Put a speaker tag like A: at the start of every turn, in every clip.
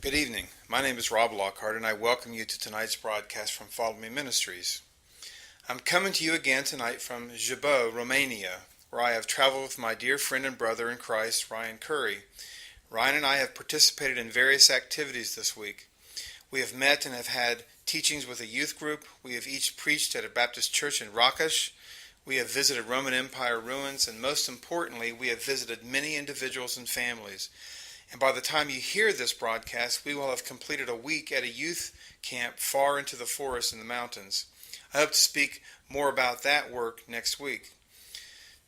A: Good evening. My name is Rob Lockhart, and I welcome you to tonight's broadcast from Follow Me Ministries. I'm coming to you again tonight from Jibou, Romania, where I have traveled with my dear friend and brother in Christ, Ryan Curry. Ryan and I have participated in various activities this week. We have met and have had teachings with a youth group. We have each preached at a Baptist church in Rakesh. We have visited Roman Empire ruins, and most importantly, we have visited many individuals and families. And by the time you hear this broadcast, we will have completed a week at a youth camp far into the forest in the mountains. I hope to speak more about that work next week.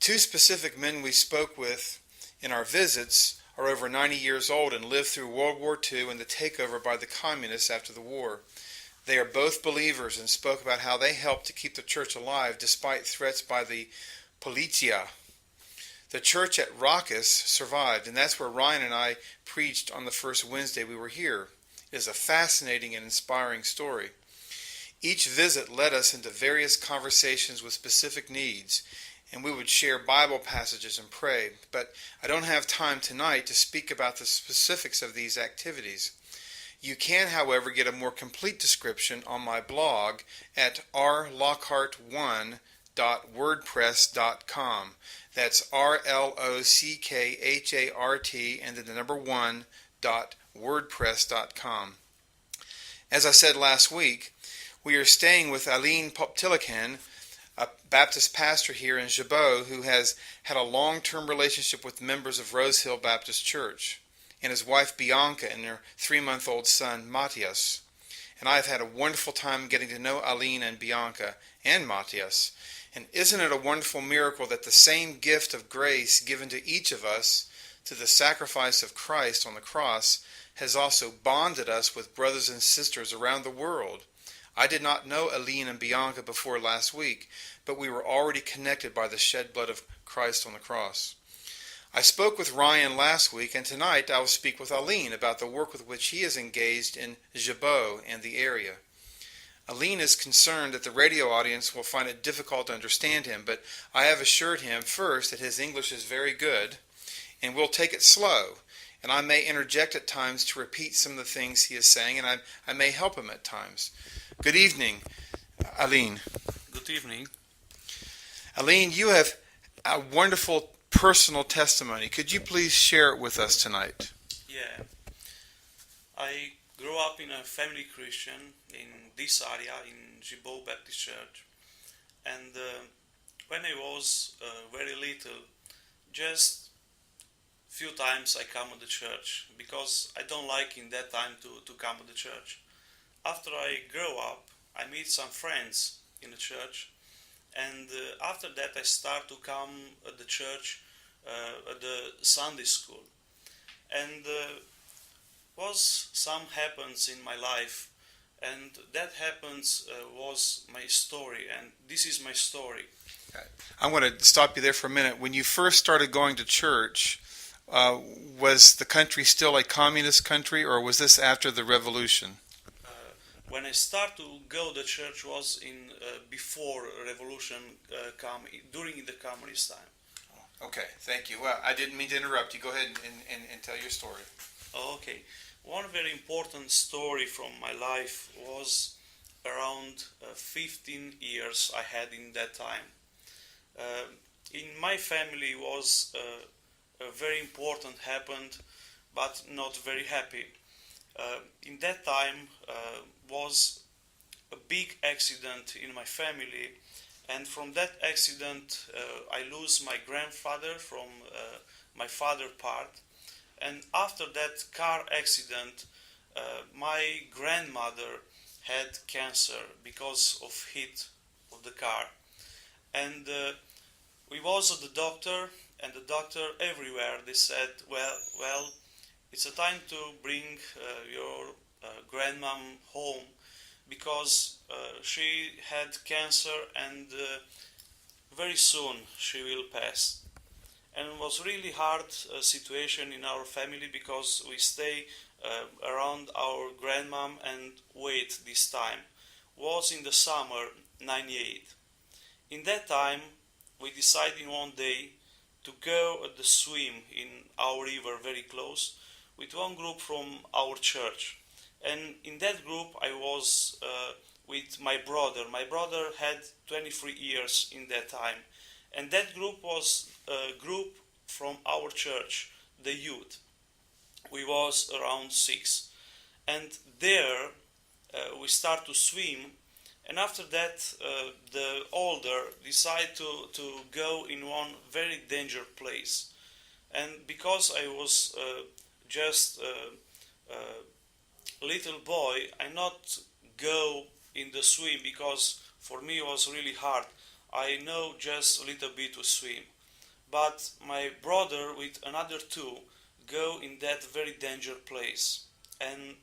A: Two specific men we spoke with in our visits are over 90 years old and lived through World War II and the takeover by the communists after the war. They are both believers and spoke about how they helped to keep the church alive despite threats by the Politia. The church at Rakesh survived, and that's where Ryan and I preached on the first Wednesday we were here. It is a fascinating and inspiring story. Each visit led us into various conversations with specific needs, and we would share Bible passages and pray, but I don't have time tonight to speak about the specifics of these activities. You can, however, get a more complete description on my blog at rlockhart1.wordpress.com. That's RLOCKHART and then the number 1.wordpress.com. As I said last week, we are staying with Aline Poptilikan, a Baptist pastor here in Jibou who has had a long-term relationship with members of Rose Hill Baptist Church, and his wife Bianca and their 3-month-old son Matthias. And I've had a wonderful time getting to know Aline and Bianca and Matthias. And isn't it a wonderful miracle that the same gift of grace given to each of us to the sacrifice of Christ on the cross has also bonded us with brothers and sisters around the world? I did not know Aline and Bianca before last week, but we were already connected by the shed blood of Christ on the cross. I spoke with Ryan last week, and tonight I will speak with Aline about the work with which he is engaged in Jibou and the area. Aline is concerned that the radio audience will find it difficult to understand him, but I have assured him first that his English is very good, and we'll take it slow, and I may interject at times to repeat some of the things he is saying, and I may help him at times. Good evening, Aline.
B: Good evening.
A: Aline, you have a wonderful personal testimony. Could you please share it with us tonight?
B: Yeah. I grew up in a family Christian in this area, in Jibou Baptist Church. And when I was very little, just few times I come to the church because I don't like in that time to come to the church. After I grow up, I meet some friends in the church, and after that I start to come at the church at the Sunday school. And was some happens in my life, and that happens was my story, and this is my story.
A: I'm going to stop you there for a minute. When you first started going to church, was the country still a communist country, or was this after the revolution?
B: When I start to go to church was in before revolution come, during the communist time.
A: Okay, thank you. Well, I didn't mean to interrupt you. Go ahead and tell your story.
B: Okay. One very important story from my life was around 15 years I had in that time. In my family was a very important happened, but not very happy. In that time was a big accident in my family, and from that accident I lose my grandfather from my father part, and after that car accident my grandmother had cancer because of hit of the car, and we was at the doctor, and the doctor everywhere they said, well, it's a time to bring your grandmom home because she had cancer and very soon she will pass. And it was really hard situation in our family because we stay around our grandmom and wait this time. Was in the summer 98. In that time we decided one day to go at the swim in our river very close. with one group from our church. And in that group I was with my brother. My brother had 23 years in that time. And that group was a group from our church, the youth. We was around 6. And there we start to swim. And after that, the older decide to go in one very dangerous place. And because I was just a little boy, I not go in the swim because for me it was really hard. I know just a little bit to swim. But my brother with another 2 go in that very dangerous place. And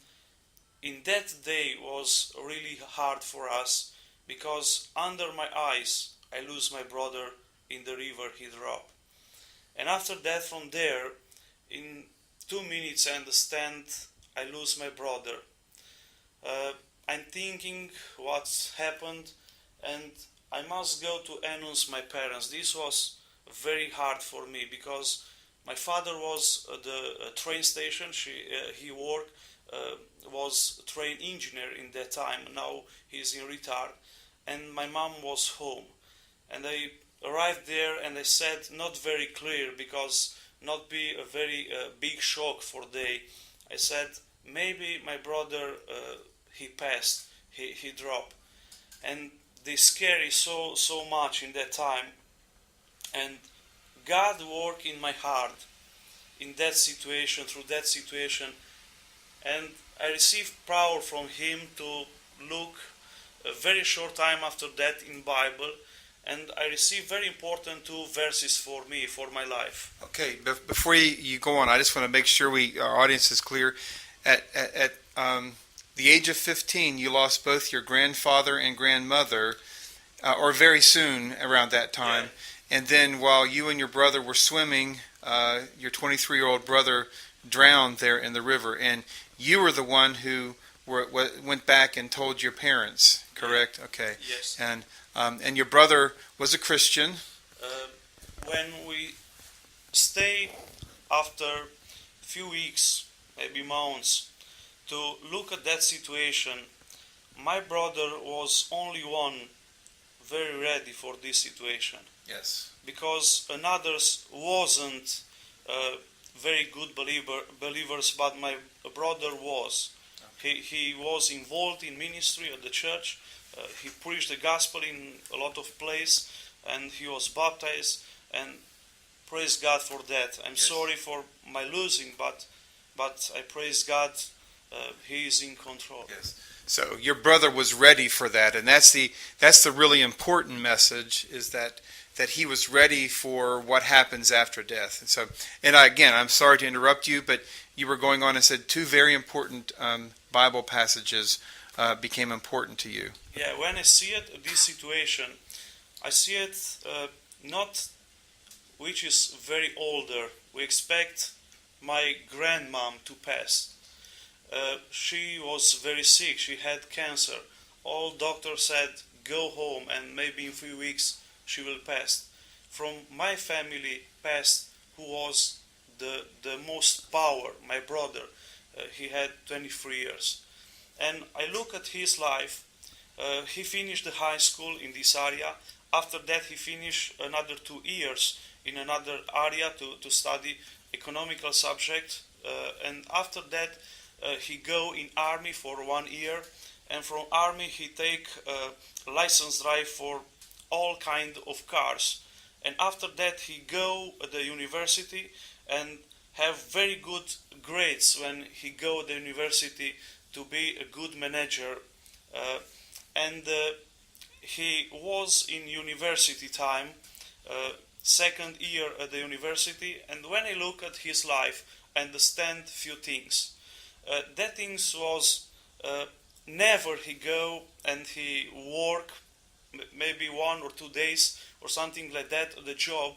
B: in that day was really hard for us because under my eyes I lose my brother in the river he dropped. And after that, from there, in 2 minutes I understand I lose my brother. I'm thinking what's happened and I must go to announce my parents. This was very hard for me because my father was at the train station. He worked, was a train engineer in that time. Now he's in retire. And my mom was home. And I arrived there and I said not very clear because not be a very big shock for they. I said maybe my brother he passed, he dropped. And they scary so much in that time. And God worked in my heart in that situation, through that situation. And I received power from him to look a very short time after that in Bible. And I received very important 2 verses for me, for my life.
A: Okay, before you go on, I just want to make sure our audience is clear. At the age of 15, you lost both your grandfather and grandmother, or very soon around that time. Yeah. And then while you and your brother were swimming, your 23-year-old brother drowned there in the river. And you were the one who went back and told your parents, correct? Yeah. Okay.
B: Yes.
A: And your brother was a Christian.
B: When we stayed after a few weeks, maybe months, to look at that situation, my brother was only one very ready for this situation.
A: Yes.
B: Because another's wasn't very good believers, but my brother was. Okay. He was involved in ministry at the church. He preached the gospel in a lot of places, and he was baptized, and praise God for that. I'm sorry for my losing, but I praise God. He is in control.
A: Yes. So your brother was ready for that, and that's the really important message, is that he was ready for what happens after death. And so, again, I'm sorry to interrupt you, but you were going on and said 2 very important Bible passages became important to you.
B: Yeah, when I see it, this situation, I see it not which is very older. We expect my grandmom to pass. She was very sick. She had cancer. All doctors said go home and maybe in 3 weeks she will pass. From my family passed who was the most power, my brother. He had 23 years. And I look at his life. He finished the high school in this area. After that he finished another 2 years in another area to study economical subject. And after that he go in army for 1 year. And from army he take license drive for all kind of cars. And after that he go at the university and have very good grades when he go to the university to be a good manager. He was in university time, 2nd year at the university, and when I look at his life, I understand few things. That things was never he go and he work maybe 1 or 2 days or something like that at the job,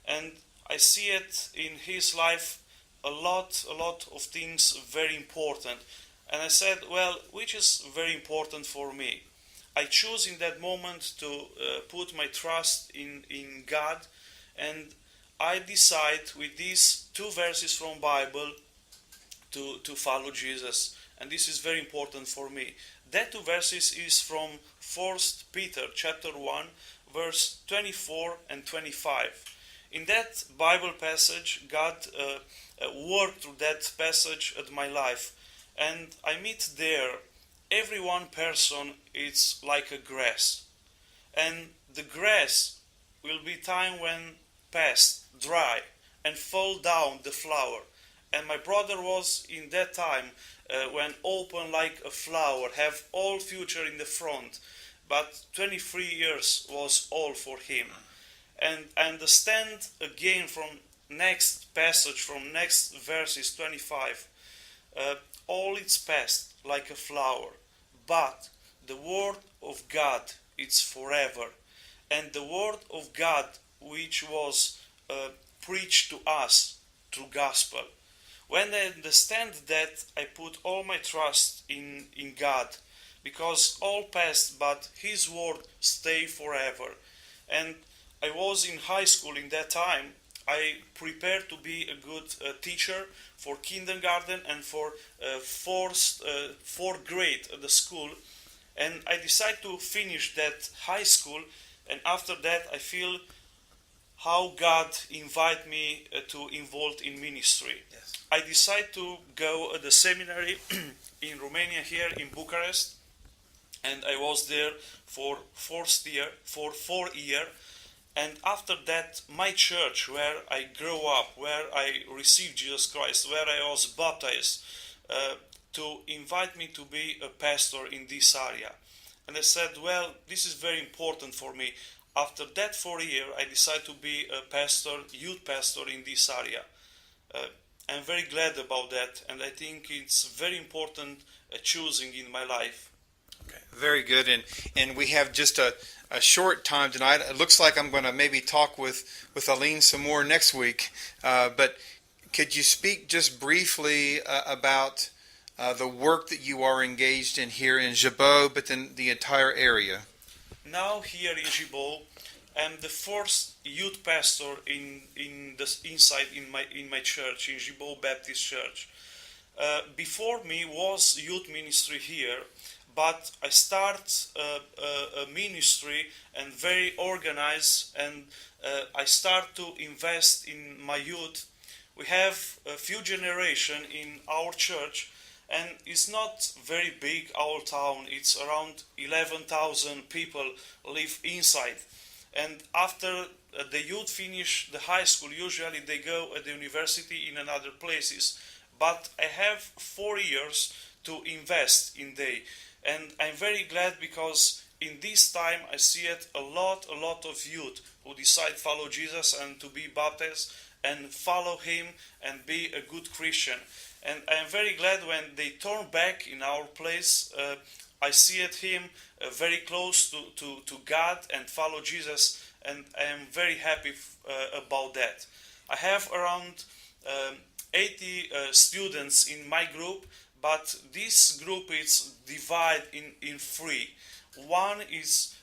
B: and I see it in his life a lot of things very important. And I said, well, which is very important for me? I choose in that moment to put my trust in God, and I decide with these 2 verses from Bible to follow Jesus. And this is very important for me. That two verses is from 1 Peter chapter 1, verse 24 and 25. In that Bible passage, God worked through that passage at my life. And I meet there, every one person is like a grass. And the grass will be time when past, dry, and fall down the flower. And my brother was in that time when open like a flower, have all future in the front. But 23 years was all for him. And I understand again from next passage, from next verses 25, all is past like a flower, but the word of God is forever. And the word of God which was preached to us through gospel. When I understand that, I put all my trust in God, because all passed, but His word stay forever. And I was in high school in that time. I prepared to be a good teacher for kindergarten and for fourth grade at the school. And I decided to finish that high school. And after that, I feel how God invite me to involve in ministry.
A: Yes.
B: I decided to go at the seminary in Romania here in Bucharest, and I was there for 4 years. And after that, my church, where I grew up, where I received Jesus Christ, where I was baptized, to invite me to be a pastor in this area. And I said, well, this is very important for me. After that 4 years, I decided to be a pastor, youth pastor in this area. I'm very glad about that, and I think it's very important choosing in my life.
A: Okay, very good. And we have just a short time tonight. It looks like I'm going to maybe talk with Aline some more next week. But could you speak just briefly about the work that you are engaged in here in Jabot, but then the entire area?
B: Now here in Jabot, I'm the first youth pastor in my church, in Jabot Baptist Church. Before me was youth ministry here, but I start a ministry and very organized, and I start to invest in my youth. We have a few generation in our church, and it's not very big, our town. It's around 11,000 people live inside. And after the youth finish the high school, usually they go at the university in another places. But I have 4 years to invest in they. And I'm very glad because in this time I see it a lot of youth who decide to follow Jesus and to be baptized and follow Him and be a good Christian. And I'm very glad when they turn back in our place. I see it him very close to God and follow Jesus, and I am very happy about that. I have around 80 students in my group, but this group is divided in three. One is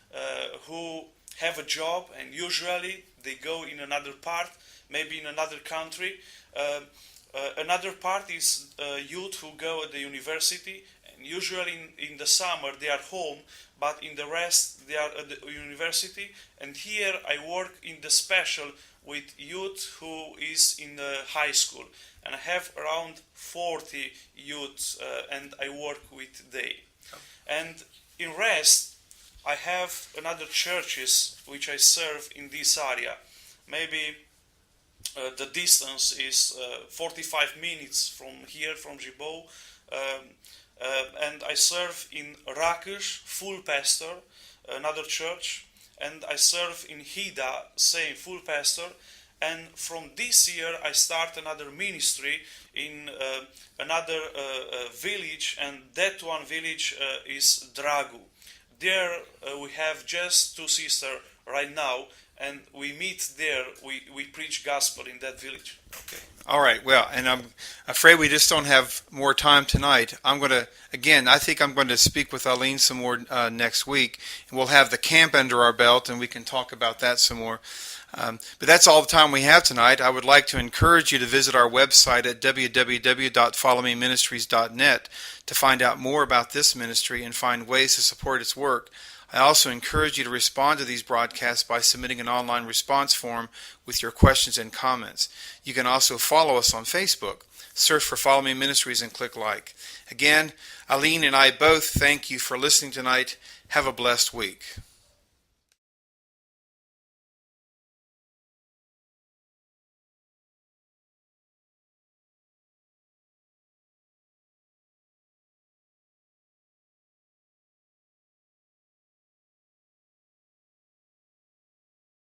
B: who have a job, and usually they go in another part, maybe in another country. Another part is youth who go at the university, and usually in the summer they are home, but in the rest they are at the university. And here I work in the special with youth who is in the high school, and I have around 40 youths, and I work with they. And in rest I have another churches which I serve in this area. Maybe the distance is 45 minutes from here, from Jabot, and I serve in Rakush, full pastor, another church, and I serve in Hida, same full pastor. And from this year I start another ministry in another village, and that one village is Dragu. There we have just 2 sisters right now, and we meet there, we preach gospel in that village.
A: Okay. All right. Well, and I'm afraid we just don't have more time tonight. I think I'm going to speak with Aline some more next week, and we'll have the camp under our belt, and we can talk about that some more. But that's all the time we have tonight. I would like to encourage you to visit our website at www.followmeministries.net to find out more about this ministry and find ways to support its work. I also encourage you to respond to these broadcasts by submitting an online response form with your questions and comments. You can also follow us on Facebook. Search for Follow Me Ministries and click like. Again, Eileen and I both thank you for listening tonight. Have a blessed week.